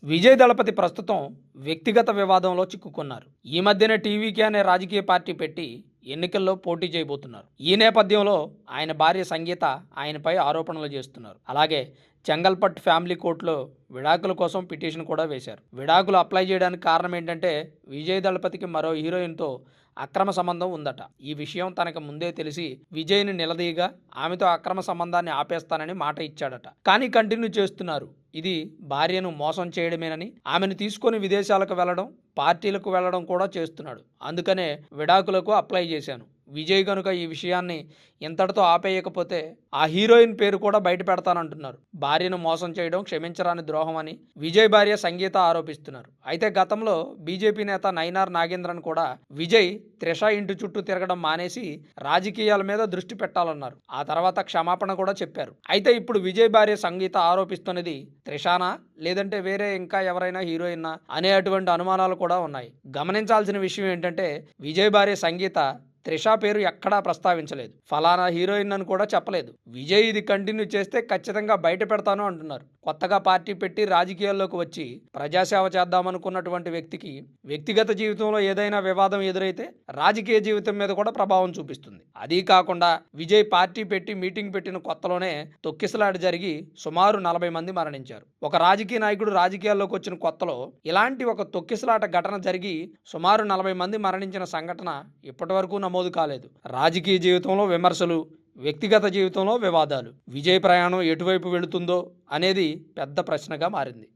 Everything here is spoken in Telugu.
విజయ్ దళపతి ప్రస్తుతం వ్యక్తిగత వివాదంలో చిక్కుకున్నారు. ఈ మధ్యనే టీవీకే అనే రాజకీయ పార్టీ పెట్టి ఎన్నికల్లో పోటీ చేయబోతున్నారు. ఈ నేపథ్యంలో ఆయన భార్య సంగీత ఆయనపై ఆరోపణలు చేస్తున్నారు. అలాగే చెంగల్పట్ ఫ్యామిలీ కోర్టులో విడాకుల కోసం పిటిషన్ కూడా వేశారు. విడాకులు అప్లై చేయడానికి కారణం ఏంటంటే విజయ్ దళపతికి మరో హీరోయిన్తో అక్రమ సంబంధం ఉందట. ఈ విషయం తనకు ముందే తెలిసి విజయ్ని నిలదీయగా ఆమెతో అక్రమ సంబంధాన్ని ఆపేస్తానని మాట ఇచ్చాడట. కానీ కంటిన్యూ చేస్తున్నారు. ఇది భార్యను మోసం చేయడమేనని, ఆమెను తీసుకొని విదేశాలకు వెళ్లడం, పార్టీలకు వెళ్లడం కూడా చేస్తున్నాడు. అందుకనే విడాకులకు అప్లై చేశాను. విజయ్ గనుక ఈ విషయాన్ని ఇంతటితో ఆపేయకపోతే ఆ హీరోయిన్ పేరు కూడా బయట పెడతానంటున్నారు. భార్యను మోసం చేయడం క్షమించరాని ద్రోహం అని విజయ్ భార్య సంగీత ఆరోపిస్తున్నారు. అయితే గతంలో బీజేపీ నేత నైనార్ నాగేంద్రన్ కూడా విజయ్ త్రిష ఇంటి చుట్టూ తిరగడం మానేసి రాజకీయాల మీద దృష్టి పెట్టాలన్నారు. ఆ తర్వాత క్షమాపణ కూడా చెప్పారు. అయితే ఇప్పుడు విజయ్ భార్య సంగీత ఆరోపిస్తున్నది త్రిషానా లేదంటే వేరే ఇంకా ఎవరైనా హీరోయిన్నా అనే అటువంటి అనుమానాలు కూడా ఉన్నాయి. గమనించాల్సిన విషయం ఏంటంటే విజయ్ భార్య సంగీత త్రిష పేరు ఎక్కడా ప్రస్తావించలేదు. ఫలానా హీరోయిన్ అని కూడా చెప్పలేదు. విజయ్ ఇది కంటిన్యూ చేస్తే ఖచ్చితంగా బయట పెడతాను అంటున్నారు. కొత్తగా పార్టీ పెట్టి రాజకీయాల్లోకి వచ్చి ప్రజాసేవ చేద్దామనుకున్నటువంటి వ్యక్తికి వ్యక్తిగత జీవితంలో ఏదైనా వివాదం ఎదురైతే రాజకీయ జీవితం మీద కూడా ప్రభావం చూపిస్తుంది. అదీ కాకుండా విజయ్ పార్టీ పెట్టి మీటింగ్ పెట్టిన కొత్తలోనే తొక్కిసలాట జరిగి సుమారు 40 మంది మరణించారు. ఒక రాజకీయ నాయకుడు రాజకీయాల్లోకి వచ్చిన కొత్తలో ఇలాంటి ఒక తొక్కిసలాట ఘటన జరిగి సుమారు 40 మంది మరణించిన సంఘటన ఇప్పటి వరకు నమోదు కాలేదు. రాజకీయ జీవితంలో విమర్శలు, వ్యక్తిగత జీవితంలో వివాదాలు. విజయ్ ప్రయాణం ఎటువైపు వెళుతుందో అనేది పెద్ద ప్రశ్నగా మారింది.